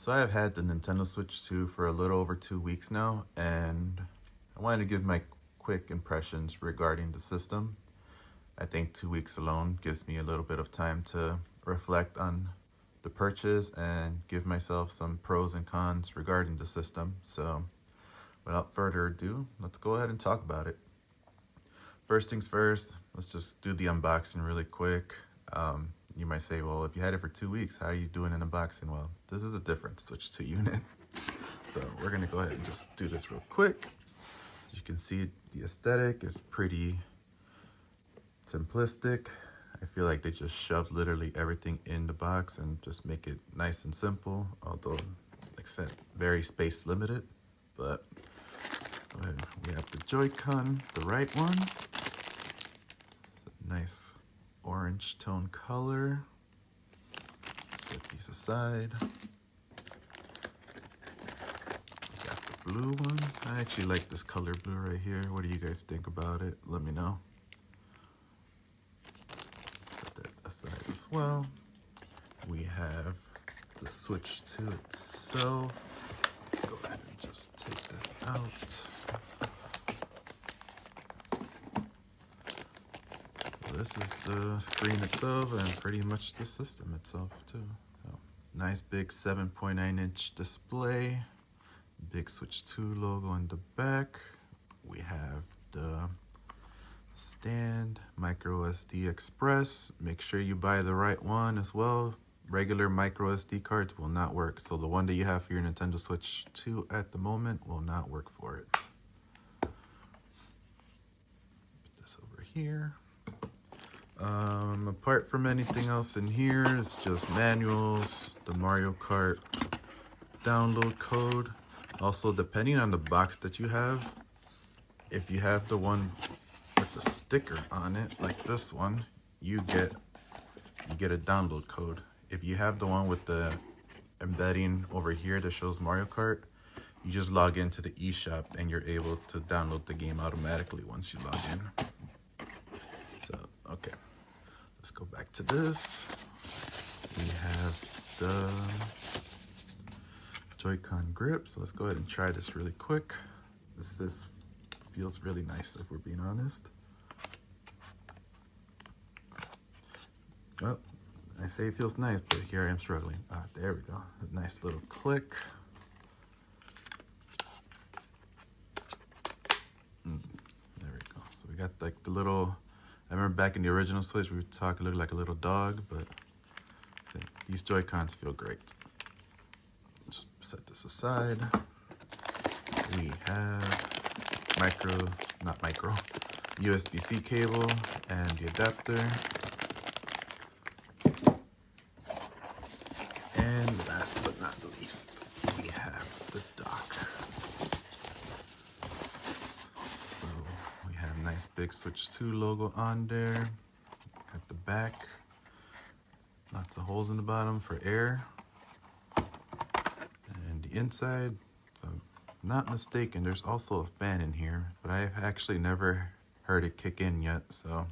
So I have had the Nintendo Switch 2 for a little over 2 weeks now, and I wanted to give my quick impressions regarding the system. I think 2 weeks alone gives me a little bit of time to reflect on the purchase and give myself some pros and cons regarding the system. So without further ado, let's go ahead and talk about it. First things first, let's just do the unboxing really quick. You might say, well, if you had it for 2 weeks, how are you doing an unboxing? Well, this is a different Switch 2 unit. So we're gonna go ahead and just do this real quick. As you can see, the aesthetic is pretty simplistic. I feel like they just shoved literally everything in the box and just make it nice and simple, although, like I said, very space limited. But go ahead. We have the Joy-Con, the right one. Nice orange tone color. Set these aside. We got the blue one. I actually like this color blue right here. What do you guys think about it? Let me know. Set that aside as well. We have the Switch 2 itself. Let's go ahead and just take this out. This is the screen itself and pretty much the system itself too. So, nice big 7.9-inch display, big Switch 2 logo in the back. We have the stand, micro SD Express. Make sure you buy the right one as well. Regular micro SD cards will not work. So the one that you have for your Nintendo Switch 2 at the moment will not work for it. Put this over here. Apart from anything else in here, it's just manuals, the Mario Kart download code. Also, depending on the box that you have, if you have the one with the sticker on it, like this one, you get a download code. If you have the one with the embedding over here that shows Mario Kart, you just log into the eShop and you're able to download the game automatically once you log in. So, okay. Let's go back to this. We have the Joy-Con grip. So let's go ahead and try this really quick. This feels really nice if we're being honest. Oh, I say it feels nice, but here I am struggling. There we go. A nice little click. There we go. So we got like the little, I remember back in the original Switch, we would talk, it looked like a little dog, but these Joy-Cons feel great. Just set this aside. We have USB-C cable and the adapter. And last but not least, we have the dock. So we have nice big Switch 2 logo on there. At the back, lots of holes in the bottom for air. And the inside, if I'm not mistaken, there's also a fan in here, but I've actually never heard it kick in yet, so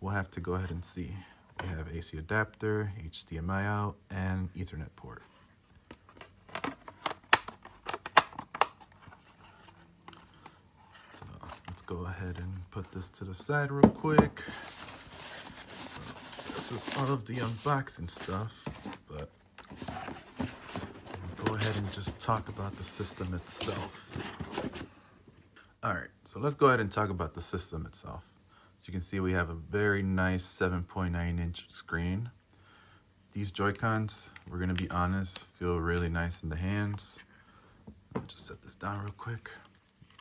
we'll have to go ahead and see. We have AC adapter, HDMI out, and Ethernet port. So let's go ahead and put this to the side real quick. So this is all of the unboxing stuff, but we'll go ahead and just talk about the system itself. All right, so let's go ahead and talk about the system itself. As you can see, we have a very nice 7.9-inch screen. These Joy-Cons, we're gonna be honest, feel really nice in the hands. I'll just set this down real quick.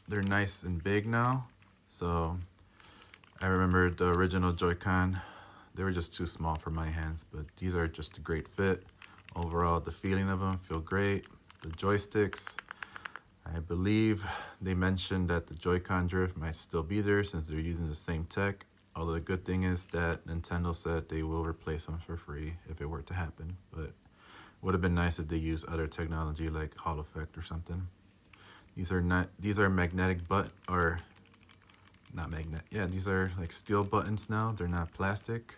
They're nice and big now. So I remember the original Joy-Con, they were just too small for my hands, but these are just a great fit. Overall, the feeling of them feel great. The joysticks, I believe they mentioned that the Joy-Con drift might still be there since they're using the same tech. Although the good thing is that Nintendo said they will replace them for free if it were to happen. But it would have been nice if they used other technology like Hall Effect or something. These are magnetic these are like steel buttons now. They're not plastic.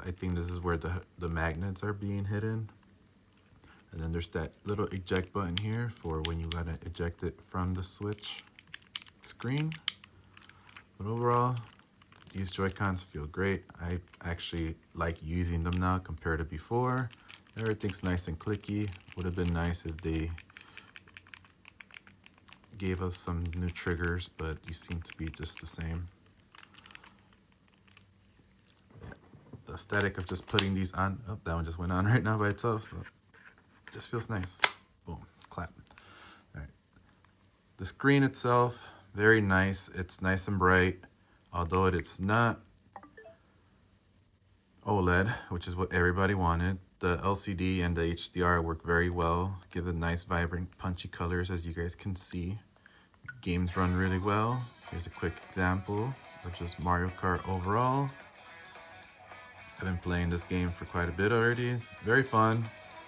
I think this is where the magnets are being hidden. And then there's that little eject button here for when you gotta eject it from the Switch screen. But overall, these Joy-Cons feel great. I actually like using them now compared to before. Everything's nice and clicky. Would have been nice if they gave us some new triggers, but these seem to be just the same. Yeah. The aesthetic of just putting these on, oh, that one just went on right now by itself, so it just feels nice. Boom, clap. All right. The screen itself, very nice. It's nice and bright, although it's not OLED, which is what everybody wanted. The LCD and the HDR work very well, give it nice, vibrant, punchy colors, as you guys can see. Games run really well. Here's a quick example of just Mario Kart overall. I've been playing this game for quite a bit already. It's very fun,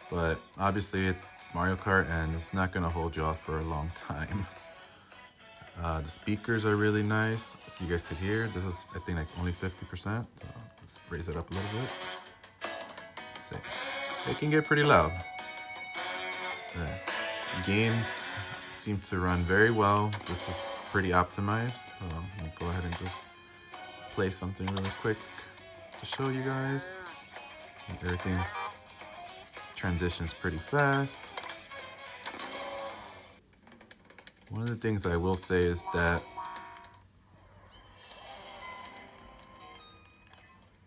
but obviously it's Mario Kart and it's not gonna hold you off for a long time. The speakers are really nice, so you guys could hear. This is, I think, like only 50%. So let's raise it up a little bit. So it can get pretty loud. Games seem to run very well. This is pretty optimized. Let me go ahead and just play something really quick to show you guys. Everything's transitions pretty fast. One of the things I will say is that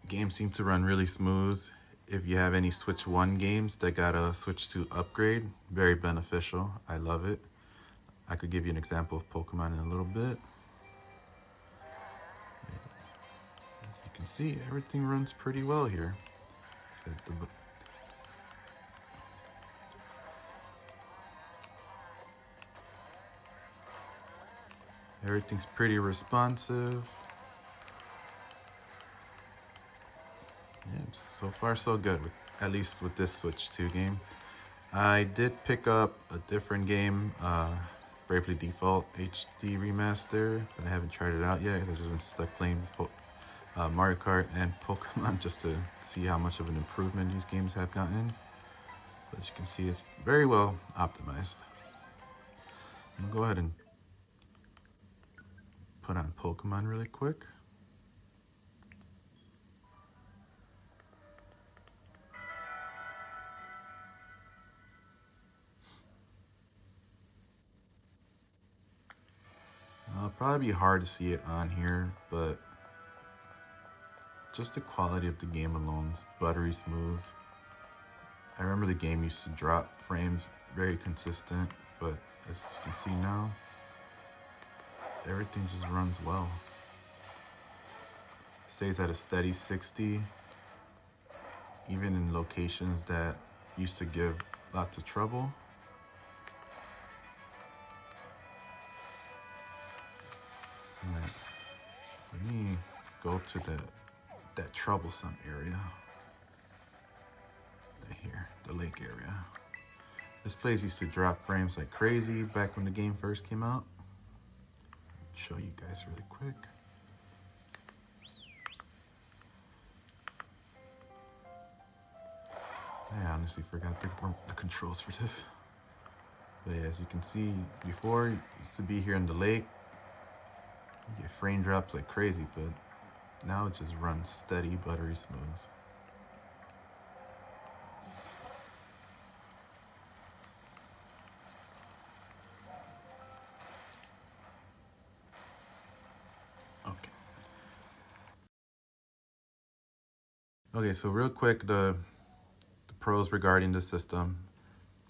games seem to run really smooth. If you have any Switch 1 games that got a Switch 2 upgrade, very beneficial. I love it. I could give you an example of Pokemon in a little bit. As you can see, everything runs pretty well here. Everything's pretty responsive. Yeah, so far so good, at least with this Switch 2 game. I did pick up a different game, Bravely Default HD Remaster, but I haven't tried it out yet. I've just been stuck playing Mario Kart and Pokemon just to see how much of an improvement these games have gotten. But as you can see, it's very well optimized. I'm gonna go ahead and put on Pokemon really quick. It'll probably be hard to see it on here, but just the quality of the game alone is buttery smooth. I remember the game used to drop frames very consistent, but as you can see now, everything just runs well. Stays at a steady 60, even in locations that used to give lots of trouble. Right. Let me go to that troublesome area. Right here, the lake area. This place used to drop frames like crazy back when the game first came out. Show you guys really quick. I honestly forgot the controls for this. But yeah, as you can see, before it used to be here in the lake, you get frame drops like crazy, but now it just runs steady, buttery smooth. Okay, so real quick, the pros regarding the system.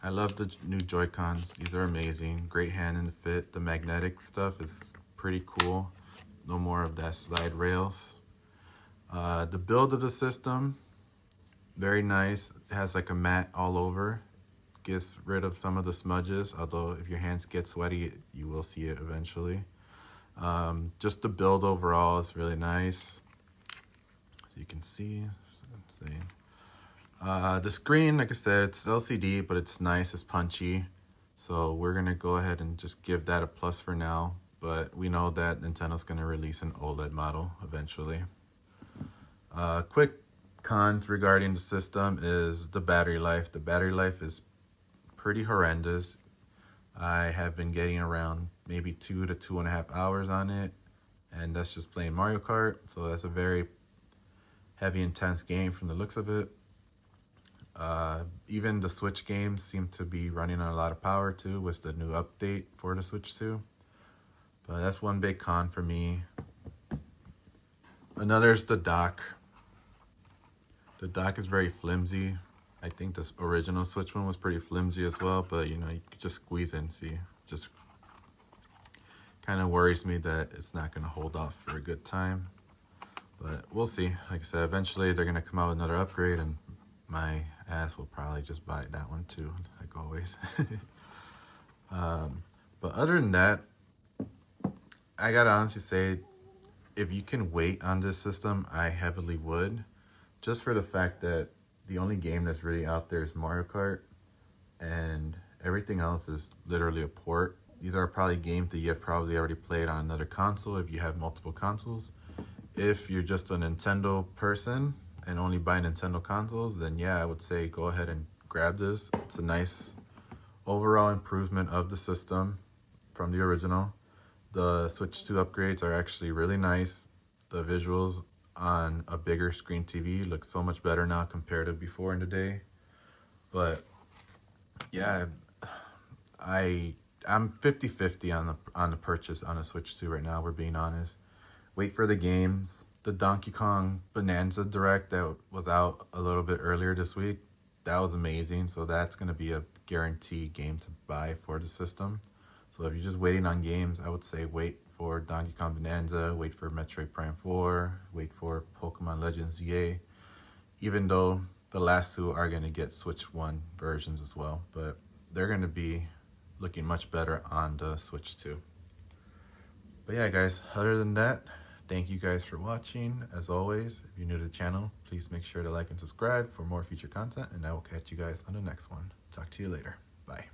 I love the new Joy-Cons. These are amazing. Great hand and fit. The magnetic stuff is pretty cool. No more of that slide rails. The build of the system, very nice. It has like a mat all over. Gets rid of some of the smudges, although if your hands get sweaty, you will see it eventually. Just the build overall is really nice. So you can see. The screen, like I said, it's LCD, but it's nice, it's punchy. So we're gonna go ahead and just give that a plus for now. But we know that Nintendo's gonna release an OLED model eventually. Quick cons regarding the system is the battery life. The battery life is pretty horrendous. I have been getting around maybe 2 to 2.5 hours on it, and that's just playing Mario Kart. So that's a very heavy, intense game from the looks of it. Even the Switch games seem to be running on a lot of power too with the new update for the Switch 2. But that's one big con for me. Another is the dock. The dock is very flimsy. I think this original Switch one was pretty flimsy as well, but you know, you could just squeeze in, see. Just kind of worries me that it's not going to hold off for a good time. But we'll see. Like I said, eventually they're going to come out with another upgrade, and my ass will probably just buy that one too, like always. But other than that, I gotta honestly say, if you can wait on this system, I heavily would. Just for the fact that the only game that's really out there is Mario Kart, and everything else is literally a port. These are probably games that you have probably already played on another console if you have multiple consoles. If you're just a Nintendo person and only buy Nintendo consoles, then yeah, I would say go ahead and grab this. It's a nice overall improvement of the system from the original. The Switch 2 upgrades are actually really nice. The visuals on a bigger screen TV look so much better now compared to before in the day. But yeah, I'm 50-50 on the purchase on the Switch 2 right now, we're being honest. Wait for the games. The Donkey Kong Bonanza Direct that was out a little bit earlier this week, that was amazing. So that's going to be a guaranteed game to buy for the system. So if you're just waiting on games, I would say wait for Donkey Kong Bonanza, wait for Metroid Prime 4, wait for Pokemon Legends ZA, even though the last two are going to get Switch 1 versions as well, but they're going to be looking much better on the Switch 2. But yeah, guys, other than that, thank you guys for watching. As always, if you're new to the channel, please make sure to like and subscribe for more future content, and I will catch you guys on the next one. Talk to you later. Bye.